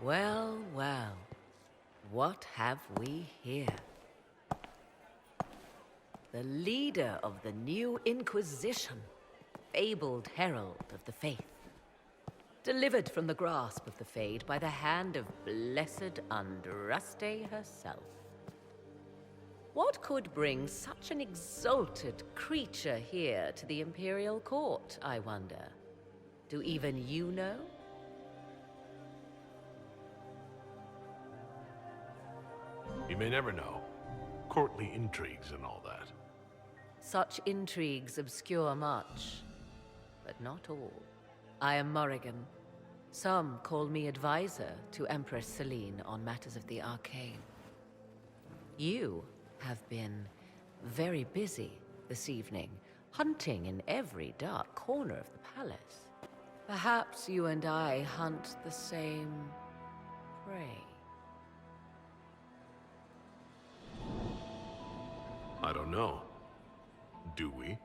Well, well. What have we here? The leader of the new Inquisition, fabled herald of the faith. Delivered from the grasp of the Fade by the hand of blessed Andraste herself. What could bring such an exalted creature here to the Imperial Court, I wonder? Do even you know? You may never know. Courtly intrigues and all that. Such intrigues obscure much, but not all. I am Morrigan. Some call me advisor to Empress Celine on matters of the arcane. You have been very busy this evening, hunting in every dark corner of the palace. Perhaps you and I hunt the same prey. I don't know. Do we?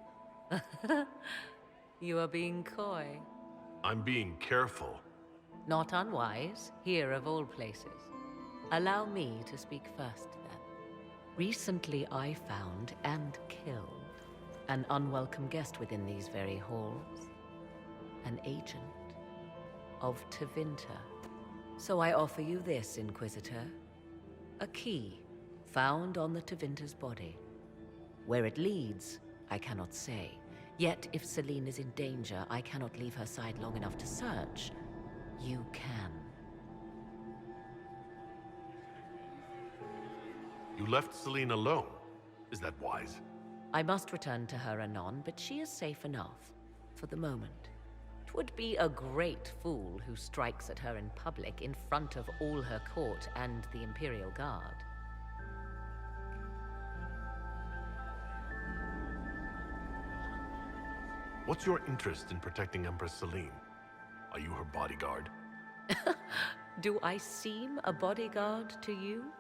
You are being coy. I'm being careful. Not unwise, here of all places. Allow me to speak first, then. Recently I found and killed an unwelcome guest within these very halls. An agent of Tevinter. So I offer you this, Inquisitor. A key found on the Tevinter's body. Where it leads, I cannot say. Yet if Celine is in danger, I cannot leave her side long enough to search. You can. You left Celine alone. Is that wise? I must return to her anon, but she is safe enough, for the moment. 'Twould be a great fool who strikes at her in public in front of all her court and the Imperial Guard. What's your interest in protecting Empress Celine? Are you her bodyguard? Do I seem a bodyguard to you?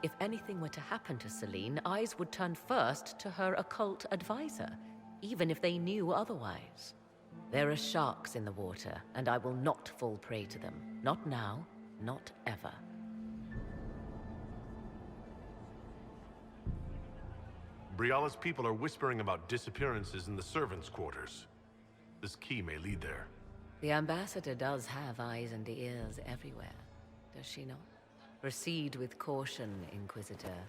If anything were to happen to Celine, eyes would turn first to her occult advisor, even if they knew otherwise. There are sharks in the water, and I will not fall prey to them. Not now, not ever. Briala's people are whispering about disappearances in the servants' quarters. This key may lead there. The ambassador does have eyes and ears everywhere, does she not? Proceed with caution, Inquisitor.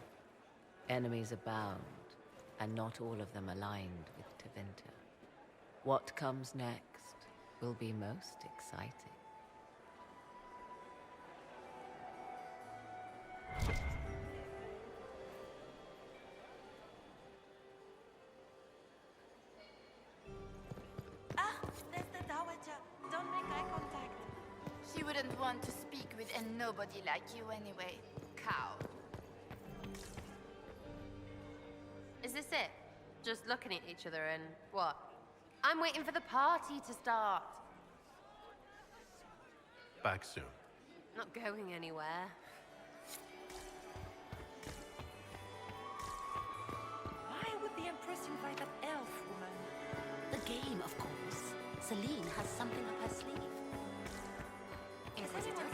Enemies abound, and not all of them aligned with Tevinter. What comes next will be most exciting. There's the Dowager. Don't make eye contact. She wouldn't want to speak with a nobody like you anyway, cow. Is this it? Just looking at each other and what? I'm waiting for the party to start. Back soon. Not going anywhere. Why would the Empress invite that elf woman? The game, of course. Celine has something up her sleeve. Inquisitor,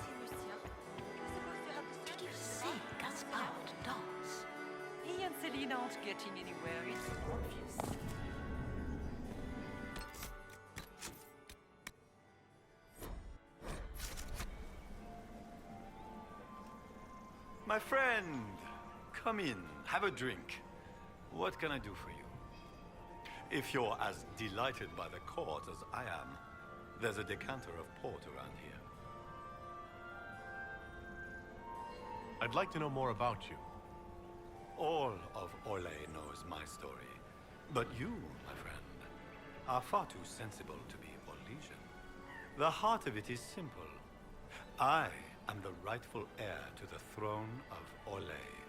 did you say Gaspard dance? He and Celine aren't getting anywhere. It's obvious. My friend, come in, have a drink. What can I do for you? If you're as delighted by the court as I am, there's a decanter of port around here. I'd like to know more about you. All of Orlais knows my story. But you, my friend, are far too sensible to be Orlesian. The heart of it is simple. I am the rightful heir to the throne of Orlais.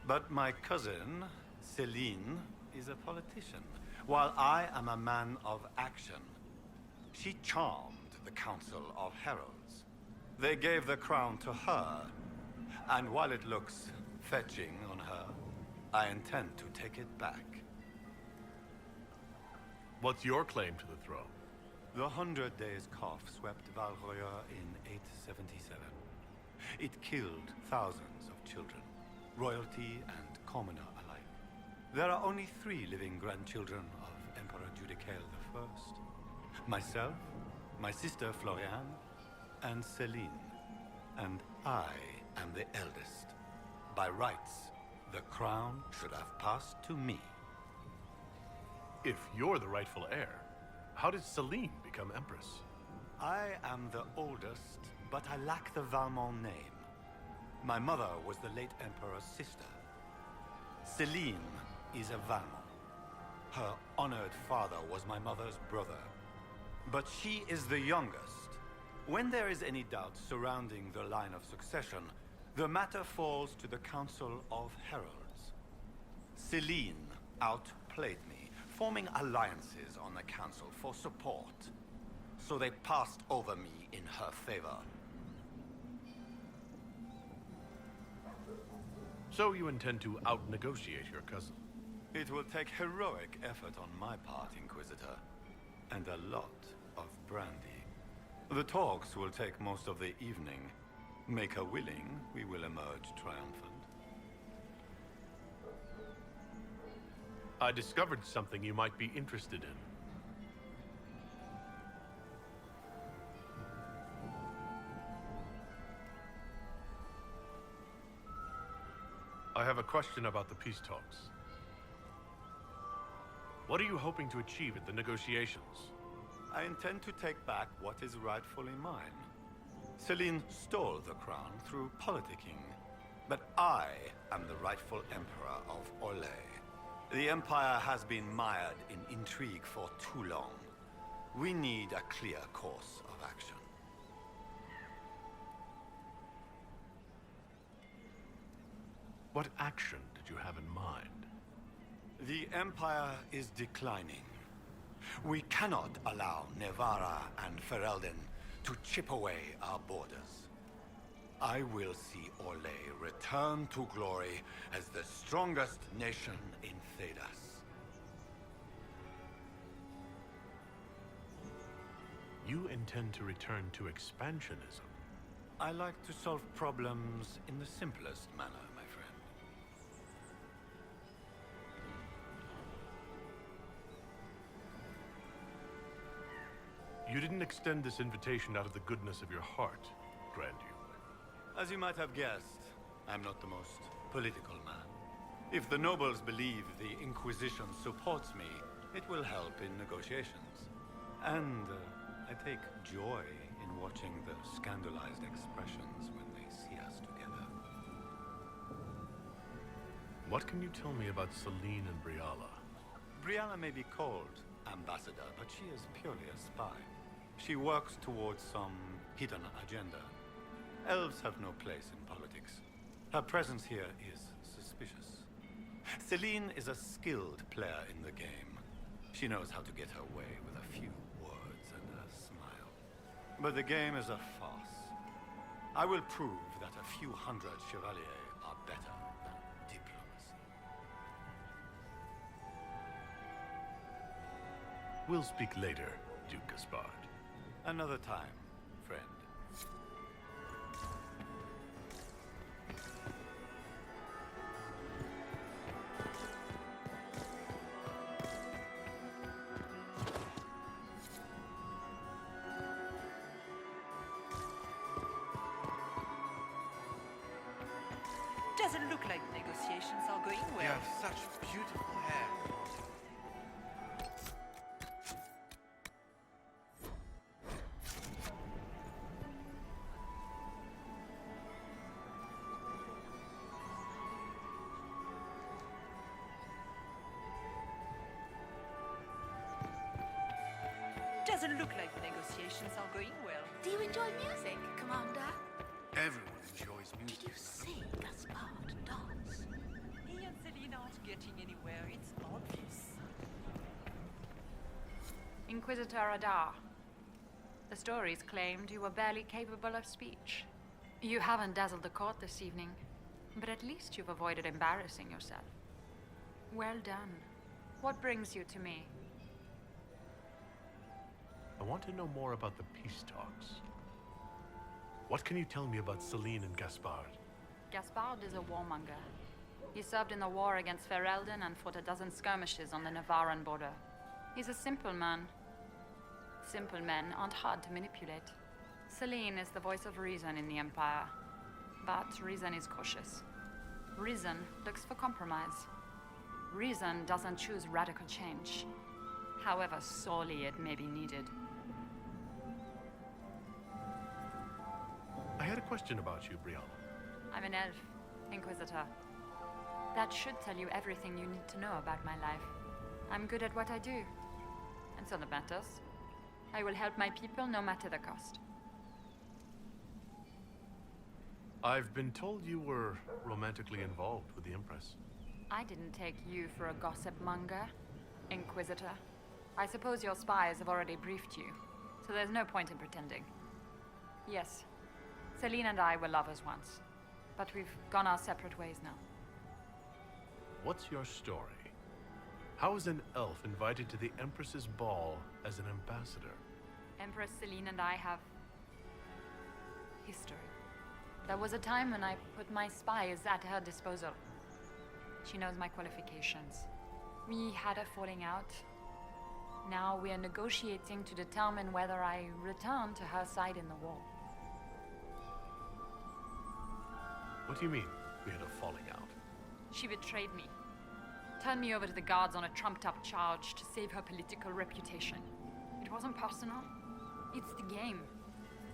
But my cousin, Celine, is a politician, while I am a man of action. She charmed the Council of Heralds. They gave the crown to her, and while it looks fetching on her, I intend to take it back. What's your claim to the throne? The 100 Days cough swept Valroya in 877. It killed thousands of children, royalty and commoner alike. There are only 3 living grandchildren of Emperor Judicael I. Myself, my sister Floriane, and Celine. And I am the eldest. By rights, the crown should have passed to me. If you're the rightful heir, how did Celine become Empress? I am the oldest, but I lack the Valmont name. My mother was the late Emperor's sister. Celine is a Valmont. Her honored father was my mother's brother. But she is the youngest. When there is any doubt surrounding the line of succession, the matter falls to the Council of Heralds. Celine outplayed me, forming alliances on the Council for support. So they passed over me in her favor. So you intend to out-negotiate your cousin? It will take heroic effort on my part, Inquisitor, and a lot of brandy. The talks will take most of the evening. Make her willing, we will emerge triumphant. I discovered something you might be interested in. I have a question about the peace talks. What are you hoping to achieve at the negotiations? I intend to take back what is rightfully mine. Celine stole the crown through politicking, but I am the rightful emperor of Orlais. The Empire has been mired in intrigue for too long. We need a clear course of action. What action did you have in mind? The Empire is declining. We cannot allow Nevarra and Ferelden to chip away our borders. I will see Orlais return to glory as the strongest nation in Thedas. You intend to return to expansionism? I like to solve problems in the simplest manner, my friend. You didn't extend this invitation out of the goodness of your heart, Grand Duke. As you might have guessed, I'm not the most political man. If the nobles believe the Inquisition supports me, it will help in negotiations. And I take joy in watching the scandalized expressions when they see us together. What can you tell me about Celine and Briala? Brianna may be called ambassador, but she is purely a spy. She works towards some hidden agenda. Elves have no place in politics. Her presence here is suspicious. Celine is a skilled player in the game. She knows how to get her way with a few words and a smile. But the game is a farce. I will prove that a few hundred chevaliers are better than diplomacy. We'll speak later, Duke Gaspard. Another time, friend. Doesn't look like negotiations are going well. You have such beautiful hair. Doesn't look like negotiations are going well. Do you enjoy music, Commander? Everyone enjoys music. Did you see Gaspard dance? He and Celine aren't getting anywhere, it's obvious. Inquisitor Adar. The stories claimed you were barely capable of speech. You haven't dazzled the court this evening, but at least you've avoided embarrassing yourself. Well done. What brings you to me? I want to know more about the peace talks. What can you tell me about Celine and Gaspard? Gaspard is a warmonger. He served in the war against Ferelden and fought a dozen skirmishes on the Navarran border. He's a simple man. Simple men aren't hard to manipulate. Celine is the voice of reason in the Empire. But reason is cautious. Reason looks for compromise. Reason doesn't choose radical change, however sorely it may be needed. I had a question about you, Brianna. I'm an elf, Inquisitor. That should tell you everything you need to know about my life. I'm good at what I do, and so that matters. I will help my people no matter the cost. I've been told you were romantically involved with the Empress. I didn't take you for a gossip monger, Inquisitor. I suppose your spies have already briefed you, so there's no point in pretending. Yes, Celine and I were lovers once, but we've gone our separate ways now. What's your story? How is an elf invited to the Empress's ball as an ambassador? Empress Celine and I have history. There was a time when I put my spies at her disposal. She knows my qualifications. We had a falling out. Now we are negotiating to determine whether I return to her side in the war. What do you mean, we had a falling out? She betrayed me. Turned me over to the guards on a trumped-up charge to save her political reputation. It wasn't personal. It's the game.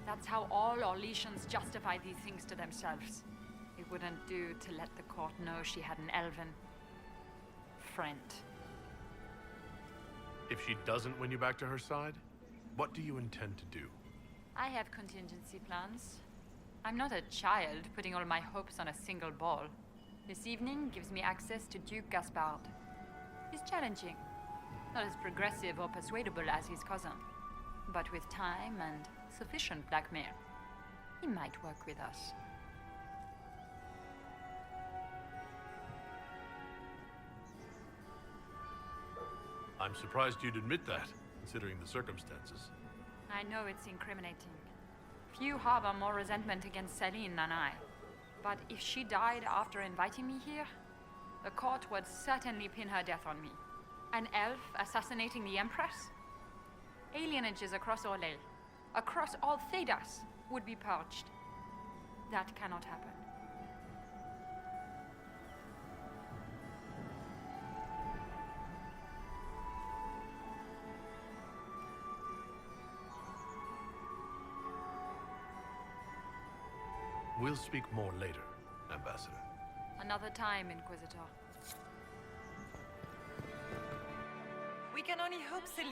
That's how all Orlesians justify these things to themselves. It wouldn't do to let the court know she had an elven friend. If she doesn't win you back to her side, what do you intend to do? I have contingency plans. I'm not a child putting all my hopes on a single ball. This evening gives me access to Duke Gaspard. He's challenging. Not as progressive or persuadable as his cousin. But with time and sufficient blackmail, he might work with us. I'm surprised you'd admit that, considering the circumstances. I know it's incriminating. Few harbor more resentment against Celine than I. But if she died after inviting me here, the court would certainly pin her death on me. An elf assassinating the Empress? Alienages across Orlais, across all Thedas, would be purged. That cannot happen. We'll speak more later, Ambassador. Another time, Inquisitor. We can only hope Celine